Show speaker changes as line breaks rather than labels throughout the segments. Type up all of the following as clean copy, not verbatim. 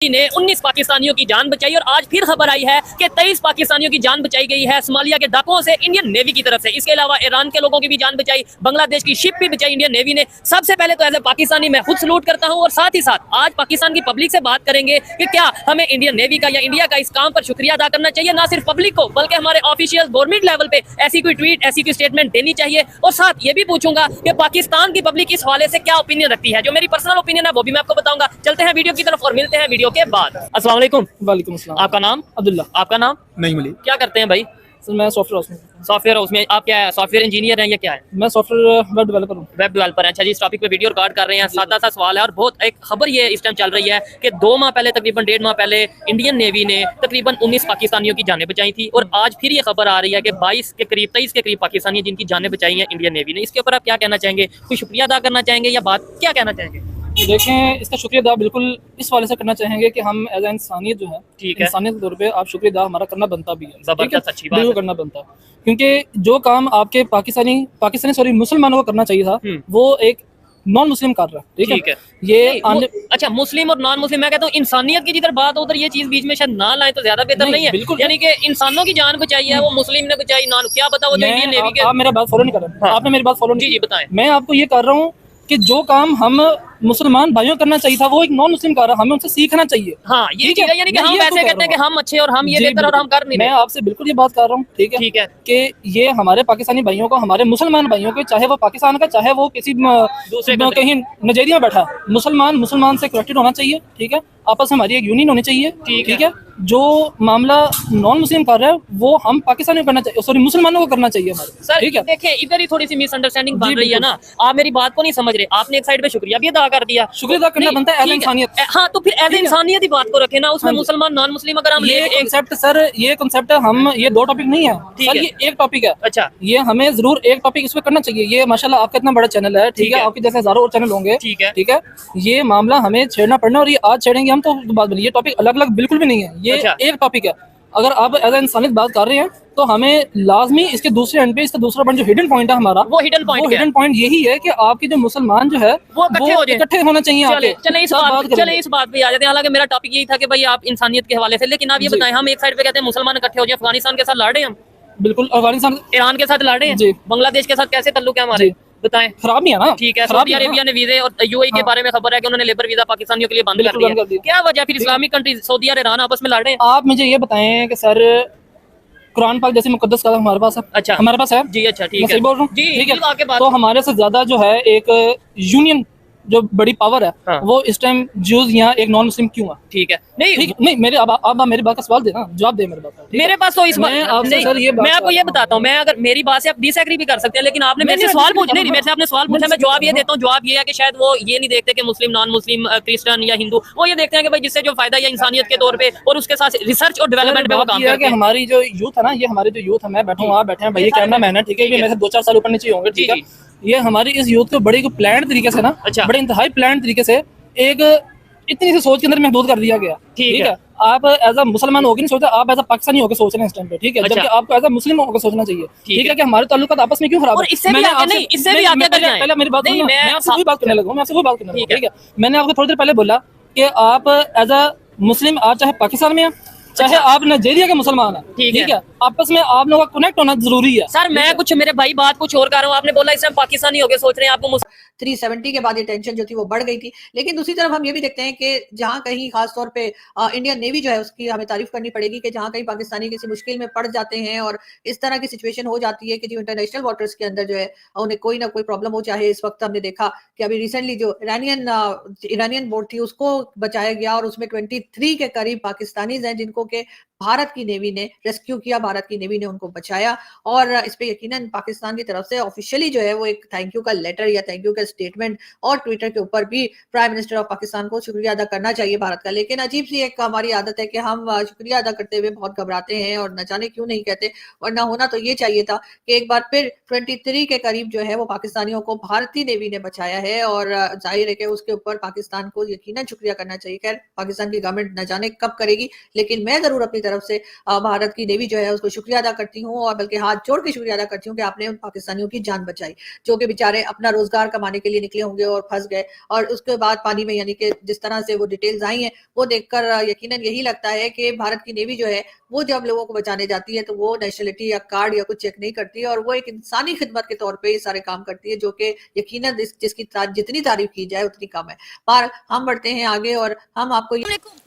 نے 19 پاکستانیوں کی جان بچائی اور آج پھر خبر آئی ہے کہ 23 پاکستانیوں کی جان بچائی گئی ہے صومالیہ کے ڈاکوؤں سے انڈین نیوی کی طرف سے. اس کے علاوہ ایران کے لوگوں کی بھی جان بچائی, بنگلہ دیش کی شپ بھی بچائی انڈین نیوی نے. سب سے پہلے تو ایز اے پاکستانی میں خود سلوٹ کرتا ہوں اور ساتھ ہی ساتھ آج پاکستان کی پبلک سے بات کریں گے کہ کیا ہمیں انڈین نیوی کا یا انڈیا کا اس کام پر شکریہ ادا کرنا چاہیے, نہ صرف پبلک کو بلکہ ہمارے آفیشیل گورنمنٹ لیول پہ ایسی کوئی ٹویٹ, ایسی کوئی اسٹیٹمنٹ دینی چاہیے. اور ساتھ یہ بھی پوچھوں گا کہ پاکستان کی پبلک اس حوالے سے کیا اوپینین رکھتی ہے. جو میری پرسنل اوپینین ہے وہ بھی میں آپ کو بتاؤں گا. چلتے ہیں ویڈیو کی طرف اور ملتے ہیں ویڈیو کے بعد. السلام علیکم.
وعلیکم السلام.
آپ کا نام؟
عبداللہ.
آپ کا نام؟
نعیم علی.
کیا کرتے ہیں بھائی؟
سر میں سافٹ
سافٹ ویئر. اس میں آپ کیا ہے, سافٹ ویئر انجینئر ہیں یا کیا ہے؟
میں سافٹ ویئر ویب ڈیولپر ہوں.
ویب ڈیولپر ہیں. اچھا جی, اس ٹاپک پہ ویڈیو ریکارڈ کر رہے ہیں. سادہ سا سوال ہے اور بہت ایک خبر یہ اس ٹائم چل رہی ہے کہ 2 ماہ پہلے, تقریباً 1.5 ماہ پہلے انڈین نیوی نے تقریباً 19 پاکستانیوں کی جانیں بچائی تھی اور آج پھر یہ خبر آ رہی ہے کہ 22 کے قریب 23 کے قریب پاکستانی جن کی جانیں بچائی ہیں انڈین نیوی نے. اس کے اوپر آپ کیا کہنا چاہیں گے؟ کوئی شکریہ ادا کرنا چاہیں گے یا بات کیا کہنا چاہیں گے؟
دیکھیں, اس کا شکریہ ادا بالکل اس والے سے کرنا چاہیں گے کہ ہم ایز اے انسانیت جو ہے,
ٹھیک ہے,
انسانیت کے طور پہ آپ شکریہ ادا ہمارا کرنا بنتا بھی ہے.
زبردست, اچھی بات
بالکل کرنا بنتا ہے, کیونکہ جو کام آپ کے پاکستانی مسلمانوں کو کرنا چاہیے تھا وہ ایک نان مسلم کر رہا ہے. ٹھیک ہے, یہ
اچھا مسلم اور نان مسلم, میں کہتا ہوں انسانیت کی جدھر بات ہو ادھر یہ چیز بیچ میں شاید نہ لائیں تو زیادہ بہتر نہیں ہے.
بالکل,
یعنی کہ انسانوں کی جان بچائی ہے وہ مسلم نے بچائی, نان کیا پتا وہ جو انڈین نیوی کے.
آپ میرا بات فالو نہیں کر رہے, آپ نے میری بات فالو نہیں.
جی بتائیں.
میں آپ کو یہ کر رہا ہوں کہ جو کام ہم مسلمان بھائیوں کرنا چاہیے تھا وہ ایک نان مسلم کر رہا ہے, ہمیں ان سے سیکھنا چاہیے.
ہاں یہ چیز ہے, یعنی کہ ہم ایسے کہتے ہیں کہ ہم اچھے اور ہم یہ بہتر اور ہم کر نہیں.
میں آپ سے بالکل یہ بات کر رہا ہوں, ٹھیک ہے, کہ یہ ہمارے پاکستانی بھائیوں کو, ہمارے مسلمان بھائیوں کو, چاہے وہ پاکستان کا چاہے وہ کسی دوسرے کہیں نائجیریا میں بیٹھا, مسلمان سے کنیکٹڈ ہونا چاہیے. ٹھیک ہے, آپس میں ہماری ایک یونین ہونی چاہیے. ٹھیک ہے, جو معاملہ نان مسلم کر رہا ہے وہ ہم پاکستانیوں کو کرنا چاہیے, سوری مسلمانوں کو کرنا چاہیے ہمارے.
سر دیکھیں ادھر ہی تھوڑی سی مس انڈرسٹینڈنگ بن رہی ہے نا, آپ میری بات کو نہیں سمجھ رہے. آپ نے ایک سائڈ پہ شکریہ بھی ادا کر دیا,
شکریہ ادا کرنا بنتا ہے ایز انسانیت.
ہاں تو پھر ایز انسانیت ہی بات کو رکھے نا, اس میں مسلمان نان مسلم اگر ہم
یہ کنسیپٹ, سر یہ کنسیپٹ ہم, یہ 2 ٹاپک نہیں ہے سر, یہ ایک ٹاپک ہے.
اچھا,
یہ ہمیں ضرور ایک ٹاپک اس پہ کرنا چاہیے. یہ ماشاءاللہ آپ کا اتنا بڑا چینل ہے, ٹھیک ہے, آپ کے جیسے ہزاروں اور چینل ہوں گے. ٹھیک ہے, یہ معاملہ ہمیں چھیڑنا پڑنا, اور یہ آج چھیڑیں گے ہم تو بات بنی. یہ ٹاپک الگ الگ بالکل بھی نہیں ہے, یہ ایک ٹاپک ہے. اگر آپ ایز اے انسانیت بات کر رہے ہیں تو ہمیں لازمی اس کے دوسرے اینڈ پہ, اس کا دوسرا پوائنٹ جو ہڈن پوائنٹ ہے ہمارا, وہ ہڈن پوائنٹ یہی ہے کہ آپ کے جو مسلمان جو ہے وہ اکٹھے ہونا چاہیے.
چلیں اس بات پہ آ جاتے ہیں. حالانکہ میرا ٹاپک یہی تھا کہ بھائی آپ انسانیت کے حوالے سے, لیکن آپ یہ بتائیں, ہم ایک سائڈ پہ کہتے ہیں مسلمان اکٹھے ہو جائیں, افغانستان کے ساتھ لڑ رہے ہیں ہم.
بالکل, افغانستان
ایران کے ساتھ لڑ رہے ہیں, بنگلہ دیش کے ساتھ کیسے تعلق ہے ہمارے, بتائیں.
خراب نہیں ہے نا.
ٹھیک ہے, سعودی عربیہ نے ویزے اور یو اے کے بارے میں خبر ہے کہ انہوں نے لیبر ویزا پاکستانیوں کے لیے بند کر دیا. کیا وجہ پھر اسلامک کنٹریز سعودی اور ایران آپس میں لڑ رہے ہیں؟
آپ مجھے یہ بتائیں کہ سر قرآن پاک جیسے مقدس کلام ہمارے پاس ہے.
اچھا,
ہمارے پاس ہے.
جی اچھا, ٹھیک ہے,
صحیح بول رہا ہوں.
جی
ٹھیک ہے, تو ہمارے سے زیادہ جو ہے ایک یونین جو بڑی پاور ہے وہ اس ٹائم جوز یہاں ایک نان مسلم کیوں ہے؟
ٹھیک ہے, نہیں
میرے آپ میری بات کا سوال دے نا, جواب دے میرے بات کا.
میرے پاس تو اس میں آپ کو یہ بتاتا ہوں, میں اگر میری بات سے آپ ڈس ایگری بھی کر سکتے ہیں, لیکن آپ نے میرے سے سوال پوچھا, نہیں میرے سے آپ نے سوال پوچھا, میں جواب یہ دیتا ہوں. جواب یہ ہے کہ شاید وہ یہ نہیں دیکھتے کہ مسلم نان مسلم کرسچن یا ہندو, وہ یہ دیکھتے ہیں کہ بھائی جس سے جو فائدہ ہے انسانیت کے طور پہ, اور اس کے ساتھ ریسرچ اور ڈیولپمنٹ پہ وہ کام کرتے ہیں.
ہماری جو یوتھ ہے نا, یہ ہمارے جو یوتھ ہے, میں بیٹھا ہوں, آپ بیٹھے ہیں, بھائی کیمرہ مین ہے, ٹھیک ہے, یہ میرے سے 2-4 سال اوپر نیچے ہوں گے. ٹھیک ہے, یہ ہماری اس یوتھ کو بڑی پلانڈ طریقے سے نا, بڑے انتہائی پلانڈ طریقے سے ایک اتنی سی سوچ کے اندر محدود کر دیا گیا. ٹھیک ہے, آپ ایز اے مسلمان ہو کے نہیں سوچتے, آپ ایز اے پاکستانی ہو کے سوچ رہے ہیں اس ٹائم پہ. ٹھیک ہے, جبکہ آپ کو ایز اے مسلم ہو کے سوچنا چاہیے. ٹھیک ہے, کہ ہمارے تعلقات آپس میں کیوں خراب ہیں. پہلے میری بات سنیں, میں آپ سے وہی بات کرنے لگا ہوں, میں آپ سے وہی بات کرنے لگا. ٹھیک ہے, میں نے آپ کو تھوڑی دیر پہلے بولا کہ آپ ایز اے مسلم, آپ چاہے پاکستان میں ہیں چاہے آپ نائجیریا کے مسلمان ہیں, ٹھیک ہے, آپس میں آپ لوگوں کا کنیکٹ ہونا ضروری ہے.
سر میں کچھ, میرے بھائی بات کچھ اور کر رہا ہوں, آپ نے بولا اس میں پاکستانی ہو کے سوچ رہے ہیں, آپ کو
370 کے بعد یہ ٹینشن جو تھی وہ بڑھ گئی تھی. لیکن دوسری طرف ہم یہ بھی دیکھتے ہیں کہ جہاں کہیں خاص طور پہ انڈین نیوی جو ہے اس کی ہمیں تعریف کرنی پڑے گی کہ جہاں کہیں پاکستانی کسی مشکل میں پڑ جاتے ہیں اور اس طرح کی سچویشن ہو جاتی ہے کہ جو انٹرنیشنل واٹرز کے اندر جو ہے انہیں کوئی نہ کوئی پرابلم ہو, چاہے اس وقت ہم نے دیکھا کہ ابھی ریسنٹلی جو ایرانین بوٹ تھی اس کو بچایا گیا, اور اس میں 23 کے قریب پاکستانیز ہیں جن کو کہ بھارت کی نیوی نے ریسکیو کیا, بھارت کی نیوی نے ان کو بچایا. اور اس پہ یقیناً پاکستان کی طرف سے آفیشیلی جو ہے وہ ایک تھینک یو کا لیٹر یا تھینک یو کا اسٹیٹمنٹ, اور ٹویٹر کے اوپر بھی پرائم منسٹر آف پاکستان کو شکریہ ادا کرنا چاہیے بھارت کا. لیکن عجیب سی ایک ہماری عادت ہے کہ ہم شکریہ ادا کرتے ہوئے بہت گھبراتے ہیں اور نہ جانے کیوں نہیں کہتے, ورنہ ہونا تو یہ چاہیے تھا کہ ایک بار پھر 23 کے قریب جو ہے وہ پاکستانیوں کو بھارتی نیوی نے بچایا ہے, اور ظاہر ہے کہ اس کے اوپر پاکستان کو یقیناً شکریہ کرنا چاہیے. خیر پاکستان کی گورنمنٹ نہ جانے کب کرے گی, لیکن میں ضرور اپنی तरफ से भारत की नेवी जो है उसको शुक्रिया अदा करती हूँ, और बल्कि हाथ जोड़ के शुक्रिया अदा करती हूँ कि आपने उन पाकिस्तानियों की जान बचाई जो कि बेचारे अपना रोजगार कमाने के लिए निकले होंगे और फंस गए। और उसके बाद पानी में, यानी कि जिस तरह से वो डिटेल्स आई हैं वो देखकर यकीनन यही लगता है कि भारत की नेवी जो है वो जब लोगों को बचाने जाती है तो वो नेशनलिटी या कार्ड या कुछ चेक नहीं करती, और वो एक इंसानी खिदमत के तौर पे ये सारे काम करती है, जो कि यकीनन जिसकी जितनी तारीफ की जाए उतनी कम है। पर हम बढ़ते हैं आगे और हम आपको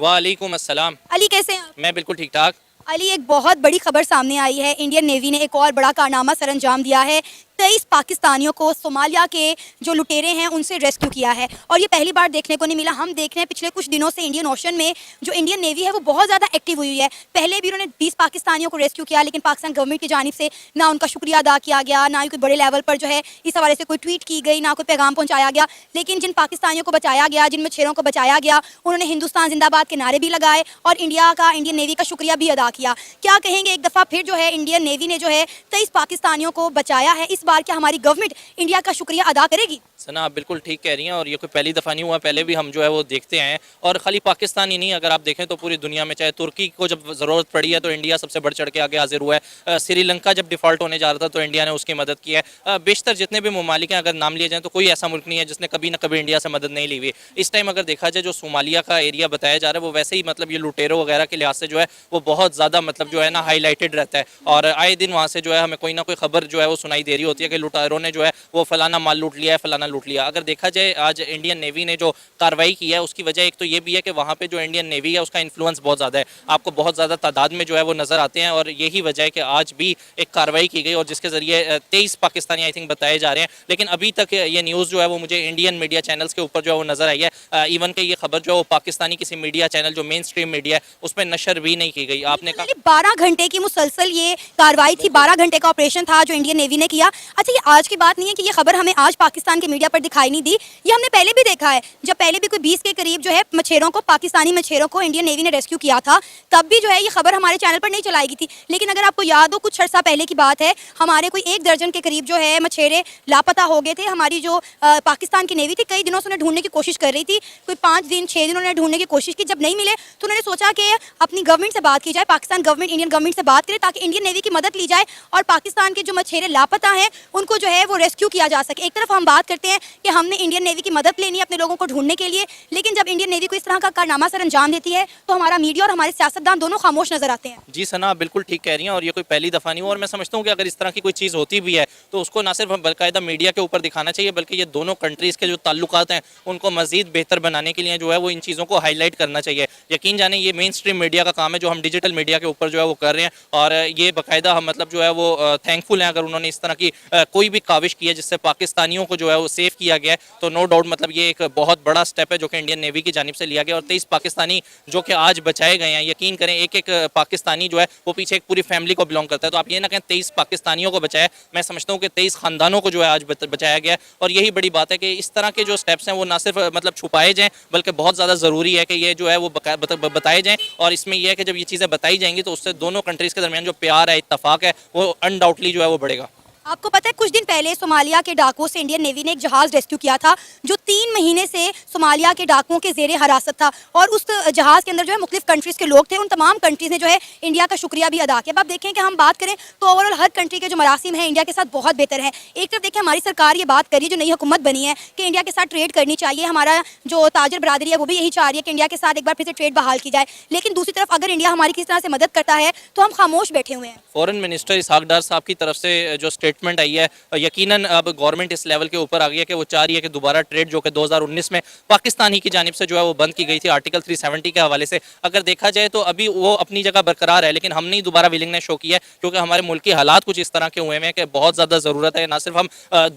वालेकुम अस्सलाम।
अली कैसे हैं आप?
मैं बिल्कुल ठीक ठाक।
अली, एक बहुत बड़ी खबर सामने आई है। इंडियन नेवी ने एक और बड़ा कारनामा सर अंजाम दिया है। 23 पाकिस्तानियों को सोमालिया के जो लुटेरे हैं उनसे रेस्क्यू किया है, और ये पहली बार देखने को नहीं मिला। हम देख रहे हैं पिछले कुछ दिनों से इंडियन ओशन में जो इंडियन नेवी है वो बहुत ज़्यादा एक्टिव हुई है। पहले भी उन्होंने 20 पाकिस्तानियों को रेस्क्यू किया, लेकिन पाकिस्तान गवर्नमेंट की जानिब से ना उनका शुक्रिया अदा किया गया, ना ही कोई बड़े लेवल पर जो है इस हवाले से कोई ट्वीट की गई, ना कोई पैगाम पहुँचाया गया। लेकिन जिन पाकिस्तानियों को बचाया गया, जिन मछेरों को बचाया गया, उन्होंने हिंदुस्तान जिंदाबाद के नारे भी लगाए और इंडियन नेवी का शुक्रिया भी अदा किया। क्या कहेंगे, एक दफ़ा फिर जो है इंडियन नेवी ने जो है 23 पाकिस्तानियों को बचाया है, इस बार क्या हमारी गवर्नमेंट इंडिया का शुक्रिया अदा करेगी?
सना, आप बिल्कुल ठीक कह रही हैं, और ये कोई पहली दफ़ा नहीं हुआ, पहले भी हम जो है वो देखते हैं। और खाली पाकिस्तान ही नहीं, अगर आप देखें तो पूरी दुनिया में, चाहे तुर्की को जब ज़रूरत पड़ी है तो इंडिया सबसे बढ़ चढ़ के आगे हाजिर हुआ है। श्रीलंका जब डिफ़ॉल्ट होने जा रहा था तो इंडिया ने उसकी मदद की है। बेशतर जितने भी ममालिक हैं, अगर नाम लिए जाएँ तो कोई ऐसा मुल्क नहीं है जिसने कभी ना कभी इंडिया से मदद नहीं ली हुई। इस टाइम अगर देखा जाए जो सोमालिया का एरिया बताया जा रहा है वो वैसे ही मतलब ये लुटेरों वगैरह के लिहाज से जो है वो बहुत ज़्यादा मतलब जो है ना हाईलाइटेड रहता है, और आए दिन वहाँ से जो है हमें कोई ना कोई खबर जो है वो सुनाई दे रही होती है कि लुटेरों ने जो है वो फलाना माल लूट लिया है, फलाना लूट लिया। अगर देखा जाए आज इंडियन नेवी ने जो कार्रवाई की है उसकी वजह एक तो ये भी है कि वहाँ पे जो इंडियन नेवी है उसका इन्फ्लुएंस बहुत ज़्यादा है, आपको बहुत ज़्यादा तादाद में जो है वो नज़र आते हैं, और यही वजह है कि आज भी एक कार्रवाई की गई और जिसके ज़रिए 23 पाकिस्तानी आई थिंक बताए जा रहे हैं। लेकिन अभी तक ये न्यूज़ जो है वो मुझे इंडियन मीडिया चैनल्स के ऊपर जो है वो नज़र आई है। इवन कि ये खबर जो है वो पाकिस्तानी किसी मीडिया चैनल जो मेन स्ट्रीम मीडिया है उस पर नशर भी नहीं की गई। आपने कहा
12 घंटे की मुसलसल ये कार्रवाई थी, 12 घंटे का ऑपरेशन था जो इंडियन नेवी ने किया। अच्छा, ये आज की बात नहीं है कि ये खबर हमें आज पाकिस्तान के मीडिया पर दिखाई नहीं दी, ये हमने पहले भी देखा है। जब पहले भी कोई 20 के करीब जो है मछेरों को, पाकिस्तानी मछेरों को इंडियन नेवी ने रेस्क्यू किया था, तब भी जो है ये खबर हमारे चैनल पर नहीं चलाई गई थी। लेकिन अगर आपको याद हो, कुछ अर्सा पहले की बात है, हमारे कोई 1 दर्जन के करीब जो है मछेरे लापता हो गए थे। हमारी जो पाकिस्तान की नेवी थी कई दिनों से उन्हें ढूंढने की कोशिश कर रही थी, कोई 5 दिन 6 दिन उन्होंने ढूंढने की कोशिश की, जब नहीं मिले तो उन्होंने सोचा कि अपनी गवर्नमेंट से बात की जाए, पाकिस्तान गवर्नमेंट इंडियन गवर्नमेंट से बात करे ताकि इंडियन नेवी की मदद ली जाए और पाकिस्तान के जो मछेरे लापता हैं उनको जो है वो रेस्क्यू किया जा सके। एक तरफ हम बात करते हैं कि हमने इंडियन नेवी की मदद लेनी है अपने लोगों को ढूंढने के लिए, लेकिन जब इंडियन नेवी को इस तरह का कारनामा सर अंजाम देती है तो हमारा मीडिया और हमारे सियासतदान दोनों खामोश नजर आते हैं।
जी सना, बिल्कुल ठीक कह रही हैं, और ये कोई पहली दफ़ा नहीं हुआ, और मैं समझता हूँ कि अगर इस तरह की कोई चीज़ होती भी है तो उसको ना सिर्फ बाकायदा मीडिया के ऊपर दिखाना चाहिए, बल्कि ये दोनों कंट्रीज़ के जो ताल्लुकात हैं उनको मज़ीद बेहतर बनाने के लिए जो है वो इन चीज़ों को हाईलाइट करना चाहिए। यकीन जाने ये मेन स्ट्रीम मीडिया का काम है जो हम डिजिटल मीडिया के ऊपर जो है वो कर रहे हैं, और ये बाकायदा हम मतलब जो है वो थैंकफुल हैं अगर उन्होंने इस तरह की कोई भी काविश की है जिससे पाकिस्तानियों को जो है वो सेव किया गया है, तो नो डाउट मतलब ये एक बहुत बड़ा स्टेप है जो कि इंडियन नेवी की जानिब से लिया गया। और 23 पाकिस्तानी जो कि आज बचाए गए हैं, यकीन करें एक एक पाकिस्तानी जो है वो पीछे एक पूरी फैमिली को बिलोंग करता है, तो आप ये ना कहें 23 पाकिस्तानियों को बचाया, मैं समझता हूँ कि 23 खानदानों को जो है आज बचाया गया है। और यही बड़ी बात है कि इस तरह के जो स्टेप्स हैं वो ना सिर्फ मतलब छुपाए जाएँ, बल्कि बहुत ज़्यादा ज़रूरी है कि ये जो है वो बताए जाएँ। और इसमें यह है कि जब ये चीज़ें बताई जाएंगी तो उससे दोनों कंट्रीज़ के दरमियान जो प्यार है, इत्तफाक है, वो अनडाउटली जो है वो बढ़ेगा।
आपको पता है कुछ दिन पहले सोमालिया के डाकुओं से इंडियन नेवी ने एक जहाज रेस्क्यू किया था जो 3 महीने से सोमालिया के डाकुओं के ज़ेरे हिरासत था, और उस जहाज़ के अंदर जो है मुख्तलिफ कंट्रीज़ के लोग थे। उन तमाम कंट्रीज़ ने जो है इंडिया का शुक्रिया भी अदा किया। अब आप देखें कि हम बात करें तो ओवरऑल हर कंट्री के जो मरासिम हैं इंडिया के साथ बहुत बेहतर है। एक तरफ देखें हमारी सरकार ये बात करी, जो नई हुकूमत बनी है, कि इंडिया के साथ ट्रेड करनी चाहिए, हमारा जो ताजर बरादरी है वो भी यही चाह रही है कि इंडिया के साथ एक बार फिर से ट्रेड बहाल की जाए। लेकिन दूसरी तरफ अगर इंडिया हमारी किस तरह से मदद करता है तो हम खामोश बैठे हुए हैं।
फॉरेन मिनिस्टर इसहाक डार साहब की तरफ से जो स्टेटमेंट आई है, यकीनन अब गवर्नमेंट इस लेवल के ऊपर आ गई है कि वो चाह रही है कि दोबारा ट्रेड जो कि 2019 में पाकिस्तान ही की जानिब से जो है वो बंद की गई थी आर्टिकल 370 के हवाले से, अगर देखा जाए तो अभी वो अपनी जगह बरकरार है, लेकिन हमने ही दोबारा विलिंगनेस शो की है क्योंकि हमारे मुल्क के हालात कुछ इस तरह के हुए हैं कि बहुत ज़्यादा ज़रूरत है ना सिर्फ हम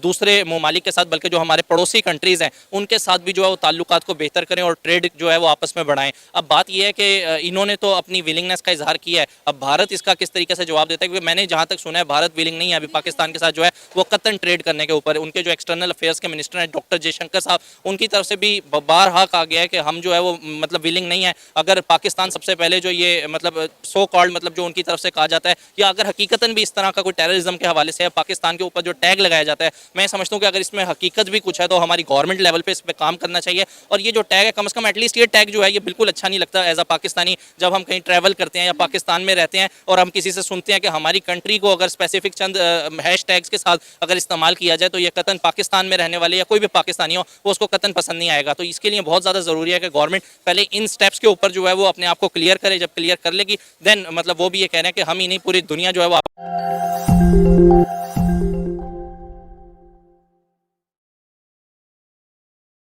दूसरे ममालिक के साथ बल्कि जो हमारे पड़ोसी कंट्रीज़ हैं उनके साथ भी जो है वो ताल्लुकात को बेहतर करें और ट्रेड जो है वो आपस में बढ़ाएं। अब बात यह है कि इन्होंने तो अपनी विलिंगनेस का इजहार किया है, अब भारत इसका किस तरीके से जवाब देता है, क्योंकि मैंने जहाँ तक सुना है भारत विलिंग नहीं है अभी पाकिस्तान पाकिस्तान के साथ जो है वो कतन ट्रेड करने के ऊपर। उनके जो एक्सटर्नल अफेयर्स के मिनिस्टर हैं डॉक्टर जयशंकर साहब, उनकी तरफ से भी बारहा कहा गया है कि हम जो है वो मतलब विलिंग नहीं है। अगर पाकिस्तान सबसे पहले जो ये मतलब सो कॉल्ड मतलब जो उनकी तरफ से कहा जाता है, या अगर हकीकतन भी इस तरह का कोई टेररिज्म के हवाले से पाकिस्तान के ऊपर जो टैग लगाया जाता है, मैं समझता हूँ कि अगर इसमें हकीकत भी कुछ है तो हमारी गवर्नमेंट लेवल पे इस पे काम करना चाहिए। और ये जो टैग है कम से कम एटलीस्ट ये टैग जो है ये बिल्कुल अच्छा नहीं लगता एज अ पाकिस्तानी। जब हम कहीं ट्रैवल करते हैं या पाकिस्तान में रहते हैं और हम किसी से सुनते हैं कि हमारी कंट्री को अगर स्पेसिफिक चंद हैश टैग्स के साथ अगर इस्तेमाल किया जाए तो ये कतन पाकिस्तान में रहने वाले या कोई भी पाकिस्तानी हो वो उसको कतन पसंद नहीं आएगा। तो इसके लिए बहुत ज़्यादा ज़रूरी है कि गवर्नमेंट पहले इन स्टेप्स के ऊपर जो है वो अपने आप को क्लियर करे। जब क्लियर कर लेगी देन मतलब वो भी ये कह रहे हैं कि हम ही नहीं पूरी दुनिया जो है वो